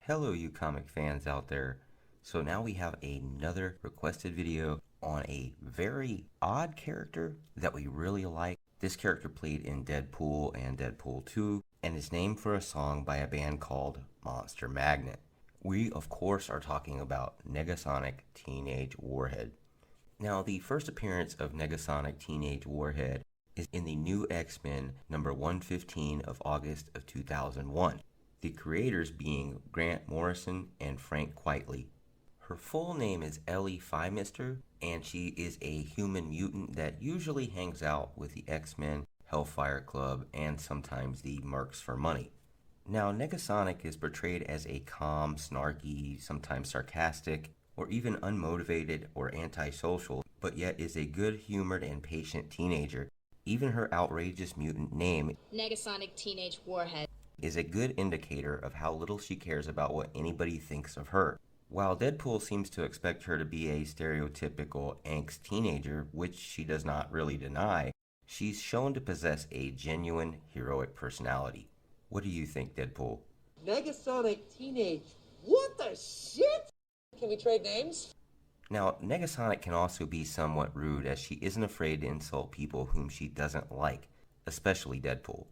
Hello, you comic fans out there. So now we have another requested video on a very odd character that we really like. This character played in Deadpool and Deadpool 2 and is named for a song by a band called Monster Magnet. We, of course, are talking about Negasonic Teenage Warhead. Now, the first appearance of Negasonic Teenage Warhead is in the New X-Men number 115 of August of 2001. The creators being Grant Morrison and Frank Quitely. Her full name is Ellie Phimister, and she is a human mutant that usually hangs out with the X-Men, Hellfire Club, and sometimes the Mercs for Money. Now, Negasonic is portrayed as a calm, snarky, sometimes sarcastic, or even unmotivated or antisocial, but yet is a good-humored and patient teenager. Even her outrageous mutant name, Negasonic Teenage Warhead, is a good indicator of how little she cares about what anybody thinks of her. While Deadpool seems to expect her to be a stereotypical angst teenager, which she does not really deny, she's shown to possess a genuine heroic personality. What do you think, Deadpool? Negasonic Teenage. What the shit? Can we trade names? Now, Negasonic can also be somewhat rude, as she isn't afraid to insult people whom she doesn't like, especially Deadpool,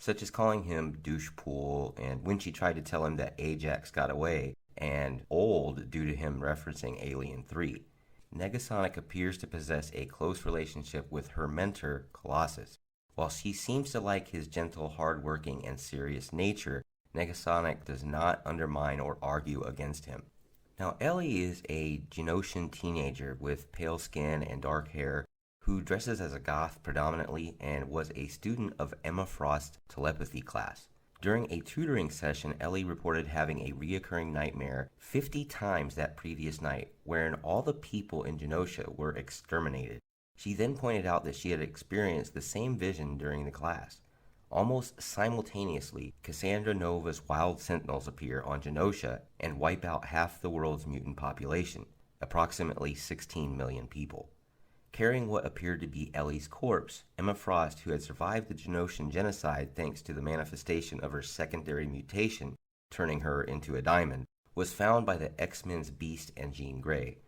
such as calling him douchepool, and when she tried to tell him that Ajax got away, and old due to him referencing Alien 3. Negasonic appears to possess a close relationship with her mentor, Colossus. While she seems to like his gentle, hard-working, and serious nature, Negasonic does not undermine or argue against him. Now, Ellie is a Genoshan teenager with pale skin and dark hair who dresses as a goth predominantly and was a student of Emma Frost's telepathy class. During a tutoring session, Ellie reported having a reoccurring nightmare 50 times that previous night, wherein all the people in Genosha were exterminated. She then pointed out that she had experienced the same vision during the class. Almost simultaneously, Cassandra Nova's wild sentinels appear on Genosha and wipe out half the world's mutant population, approximately 16 million people. Carrying what appeared to be Ellie's corpse, Emma Frost, who had survived the Genoshan genocide thanks to the manifestation of her secondary mutation, turning her into a diamond, was found by the X-Men's Beast and Jean Grey.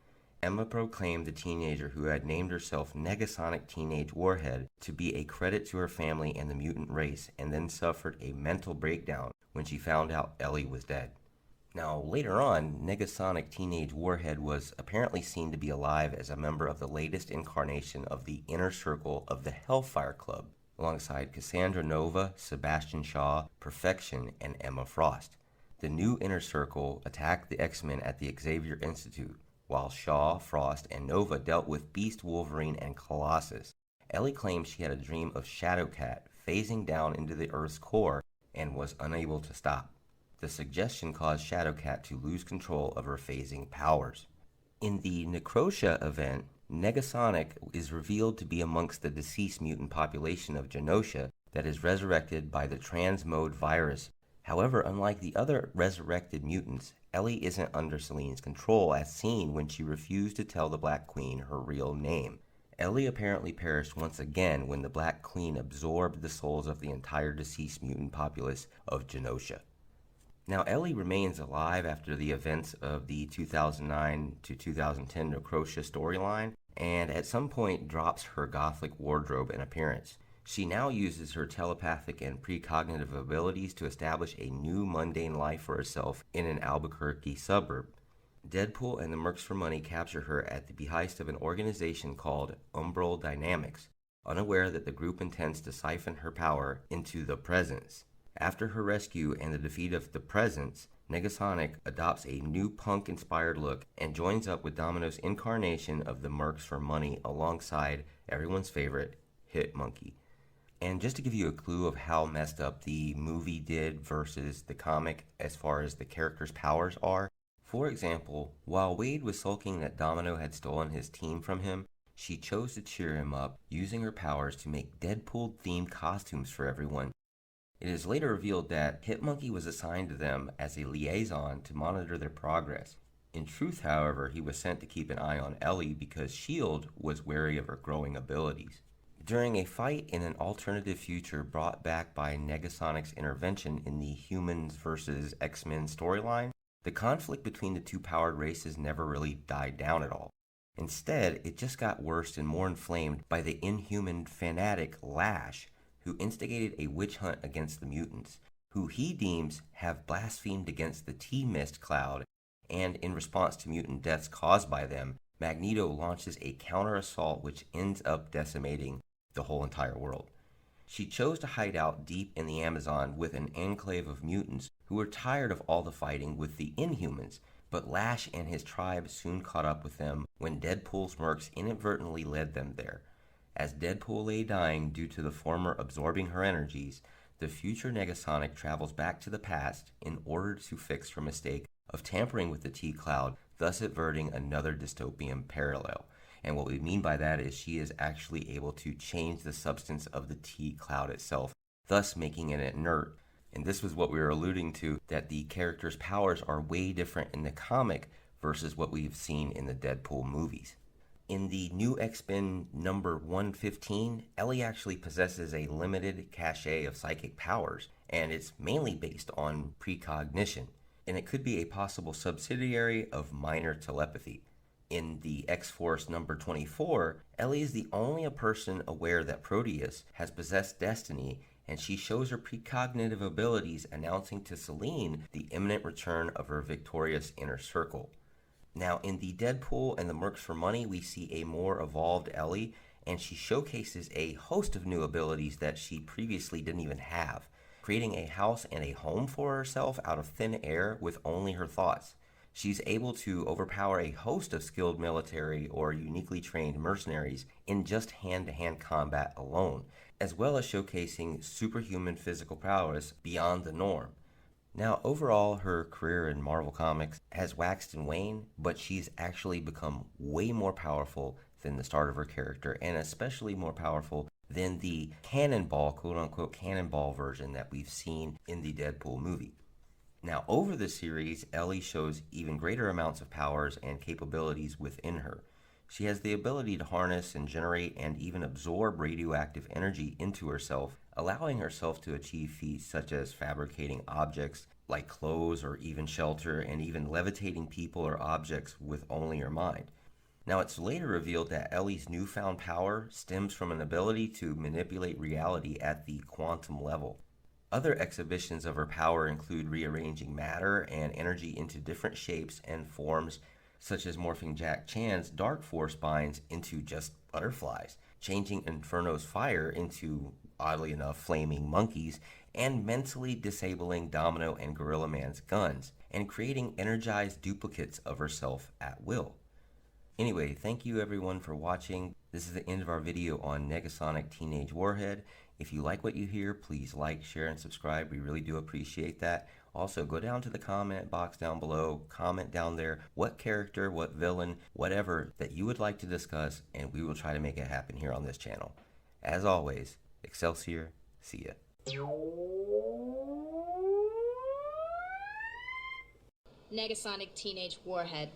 Emma proclaimed the teenager who had named herself Negasonic Teenage Warhead to be a credit to her family and the mutant race, and then suffered a mental breakdown when she found out Ellie was dead. Now, later on, Negasonic Teenage Warhead was apparently seen to be alive as a member of the latest incarnation of the Inner Circle of the Hellfire Club, alongside Cassandra Nova, Sebastian Shaw, Perfection, and Emma Frost. The new Inner Circle attacked the X-Men at the Xavior Institute, while Shaw, Frost, and Nova dealt with Beast, Wolverine, and Colossus. Ellie claimed she had a dream of Shadowcat phasing down into the Earth's core and was unable to stop. The suggestion caused Shadowcat to lose control of her phasing powers. In the Necrosha event, Negasonic is revealed to be amongst the deceased mutant population of Genosha that is resurrected by the transmode virus. However, unlike the other resurrected mutants, Ellie isn't under Selene's control, as seen when she refused to tell the Black Queen her real name. Ellie apparently perished once again when the Black Queen absorbed the souls of the entire deceased mutant populace of Genosha. Now, Ellie remains alive after the events of the 2009 to 2010 Necrosha storyline, and at some point drops her gothic wardrobe and appearance. She now uses her telepathic and precognitive abilities to establish a new mundane life for herself in an Albuquerque suburb. Deadpool and the Mercs for Money capture her at the behest of an organization called Umbral Dynamics, unaware that the group intends to siphon her power into the Presence. After her rescue and the defeat of the Presence, Negasonic adopts a new punk-inspired look and joins up with Domino's incarnation of the Mercs for Money alongside everyone's favorite, Hit Monkey. And just to give you a clue of how messed up the movie did versus the comic as far as the character's powers are, for example, while Wade was sulking that Domino had stolen his team from him, she chose to cheer him up, using her powers to make Deadpool-themed costumes for everyone. It is later revealed that Hitmonkey was assigned to them as a liaison to monitor their progress. In truth, however, he was sent to keep an eye on Ellie because S.H.I.E.L.D. was wary of her growing abilities. During a fight in an alternative future brought back by Negasonic's intervention in the Humans vs. X-Men storyline, The conflict between the two powered races never really died down at all. Instead, it just got worse and more inflamed by the inhuman fanatic Lash, who instigated a witch hunt against the mutants, who he deems have blasphemed against the T-Mist cloud, and in response to mutant deaths caused by them, Magneto launches a counter-assault which ends up decimating the whole entire world. She chose to hide out deep in the Amazon with an enclave of mutants who were tired of all the fighting with the Inhumans, but Lash and his tribe soon caught up with them when Deadpool's mercs inadvertently led them there. As Deadpool lay dying due to the former absorbing her energies, the future Negasonic travels back to the past in order to fix her mistake of tampering with the T-Cloud, thus averting another dystopian parallel. And what we mean by that is she is actually able to change the substance of the T-Cloud itself, thus making it inert. And this was what we were alluding to, that the character's powers are way different in the comic versus what we've seen in the Deadpool movies. In the new X-Men number 115, Ellie actually possesses a limited cachet of psychic powers, and it's mainly based on precognition, and it could be a possible subsidiary of minor telepathy. In the X-Force number 24, Ellie is the only person aware that Proteus has possessed Destiny, and she shows her precognitive abilities, announcing to Selene the imminent return of her victorious inner circle. Now, in the Deadpool and the Mercs for Money, we see a more evolved Ellie, and she showcases a host of new abilities that she previously didn't even have, creating a house and a home for herself out of thin air with only her thoughts. She's able to overpower a host of skilled military or uniquely trained mercenaries in just hand-to-hand combat alone, as well as showcasing superhuman physical prowess beyond the norm. Now, overall, her career in Marvel Comics has waxed and waned, but she's actually become way more powerful than the start of her character, and especially more powerful than the cannonball, quote-unquote cannonball version that we've seen in the Deadpool movie. Now, over the series, Ellie shows even greater amounts of powers and capabilities within her. She has the ability to harness and generate and even absorb radioactive energy into herself, allowing herself to achieve feats such as fabricating objects like clothes or even shelter, and even levitating people or objects with only her mind. Now, it's later revealed that Ellie's newfound power stems from an ability to manipulate reality at the quantum level. Other exhibitions of her power include rearranging matter and energy into different shapes and forms, such as morphing Jack Chan's Dark Force binds into just butterflies, changing Inferno's fire into, oddly enough, flaming monkeys, and mentally disabling Domino and Gorilla Man's guns, and creating energized duplicates of herself at will. Anyway, thank you everyone for watching. This is the end of our video on Negasonic Teenage Warhead. If you like what you hear, please like, share, and subscribe. We really do appreciate that. Also, go down to the comment box down below, comment down there what character, what villain, whatever that you would like to discuss, and we will try to make it happen here on this channel. As always, Excelsior, see ya. Negasonic Teenage Warhead.